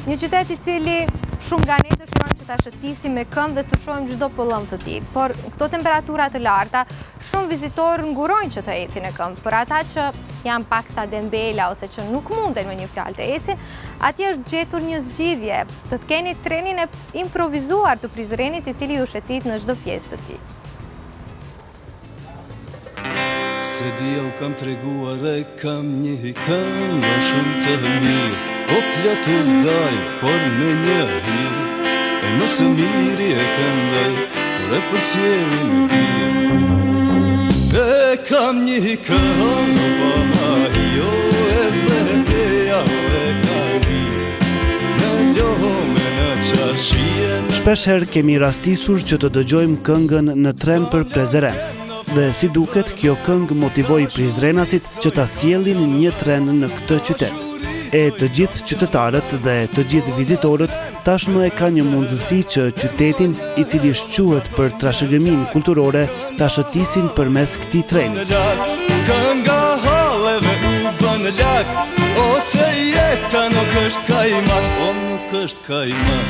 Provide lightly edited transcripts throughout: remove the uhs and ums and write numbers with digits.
Një qytet I cili shumë nga ne dëshirojmë që ta shëtisim me këmbë dhe të shohim çdo pëllëm të tij. Por këto temperatura të larta, shumë vizitorë ngurojnë që të ecin në këmbë. Për ata që janë paksa dembela ose që nuk munden me një fjalë të ecin, atje është gjetur një zgjidhje, të keni trenin e improvizuar të Prizrenit I cili ju shëtit në çdo pjesë të tij. Se dia u kam treguar e kam një këngë shumë të mirë, o platu zdaj, por me një hirë, e më së miri e këndaj, kur e përcjeli me birë. E kam një këngë, pa ma jo e beja e kali, në loho me në qarshien. Shpeshherë kemi rastisur që të dëgjojmë këngën në tren për Prizren. Dhe si duket, kjo këngë motivoi prizrenasit që ta sjellin një tren në këtë qytet. E të gjithë qytetarët dhe të gjithë vizitorët tashmë e ka një mundësi që qytetin I cili shquhet për trashëgiminë kulturore ta shëtisin përmes këtij treni. Kënga halleve u bën lak, ose jeta nuk është kajmak, o nuk është kajmak.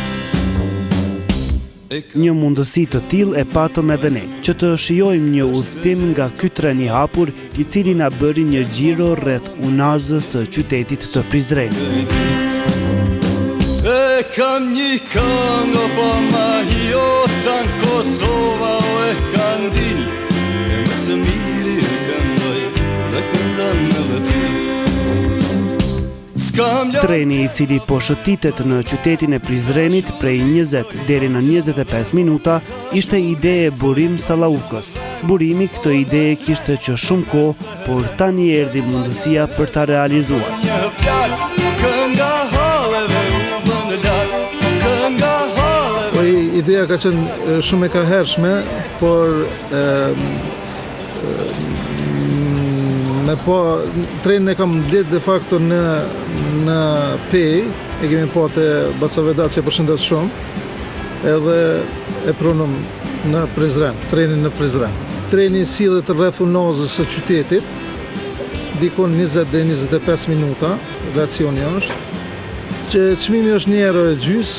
Një mundësi të tillë e patëm edhe ne, që të shijojmë një udhëtim nga ky tren I hapur, I cili na bëri një xhiro rreth unazës së qytetit të Prizrenit. E kam një këngë pa ma jotan Kosova o e kandil, e më së miri e këndoj, kur e këndan në vëti. Treni I cili po shëtitet në qytetin e Prizrenit prej 20 deri në 25 minuta ishte ide e Burim Sallaukës. Burimi këtë ide kishte që shumë kohë, por tani erdhi mundësia për ta realizuar. Ideja ka qenë shumë e kahershme, por trenin e kam blet de facto në Pej, e kemi po të Bacavedat që e përshëndet shumë, edhe e pronëm në Prizren, trenin në Prizren. Treni sillet rreth unazës së qytetit, dikon 20 dhe 25 minuta, racioni është, që çmimi është €1.50,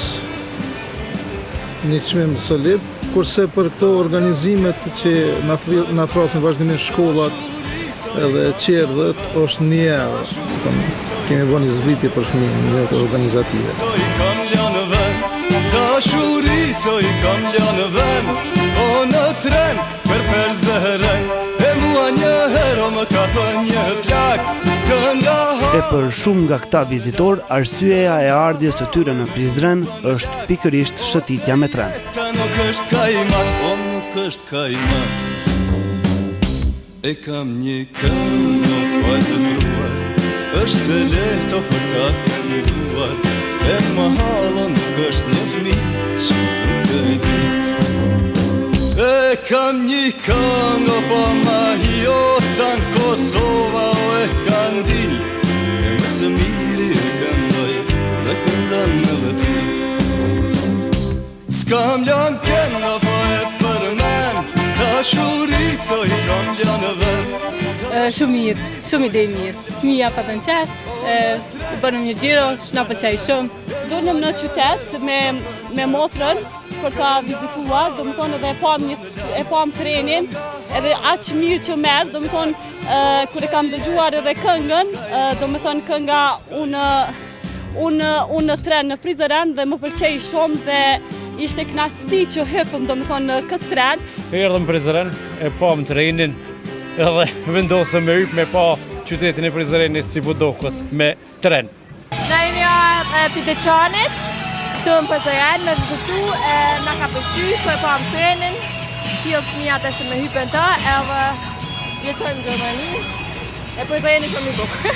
një çmim solid, kurse për këto organizimet që na thrasin vazhdimisht shkollat, edhe qerdhët është €1. Kemi bërë një zbritje për fëmijë në vetë organizative. E për shumë nga këta vizitor, arsyeja e ardhjes së tyre në Prizren është pikërisht shëtitja me tren. E kam një këngë pa të kruar, është e lehto për ta kënduar, e më hallo nuk është një fëmijë që nuk e di. E kam një këngë pa ma jotan Kosova o e kandil, e më së miri e këndoj, kur e këndan në vëti. S'kam lan këngë pa e përmen, dashuri so I kam lanë vend. Shumë mirë, shumë ide mirë. Fëmija patën qetë, bënëm një xhiro, na pëlqej shumë. Dolëm në qytet me motrën për ta vizituar, do më thonë edhe e pam trenin, edhe aq mirë që merë, do më thonë kur e kam dëgjuar edhe këngën, do më thonë kënga unë në tren në Prizren dhe më pëlqej shumë dhe ishte kënaqësi që hypëm, do më thonë, në këtë tren. Erdhëm në Prizren, e pam trenin, edhe vendosëm me hyp me pa qytetin e Prizrenit si budokët me tren. Na jemi Pideçanit, këtu në Prizren me vizitu, na ka pëlqy, ku e pam trenin, kjo fëmijat është me hypën ta, edhe jetojmë në Gjermani, e Prizreni shumë I bukur.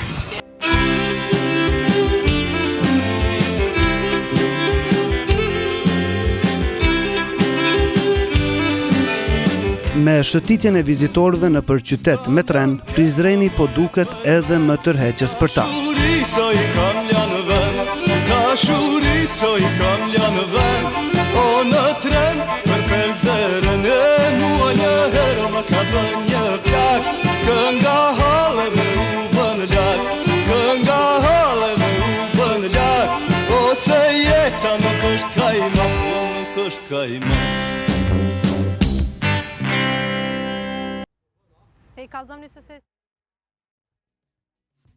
Me shëtitjen e vizitorëve në për qytet me tren, Prizreni po duket edhe më tërheqës për ta. O në tren për Prizren e mua një herë më ka dhënë një plak, kënga halleve u bën lak, kënga halleve u bën lak, ose është kajma. E i kalzom një sësit.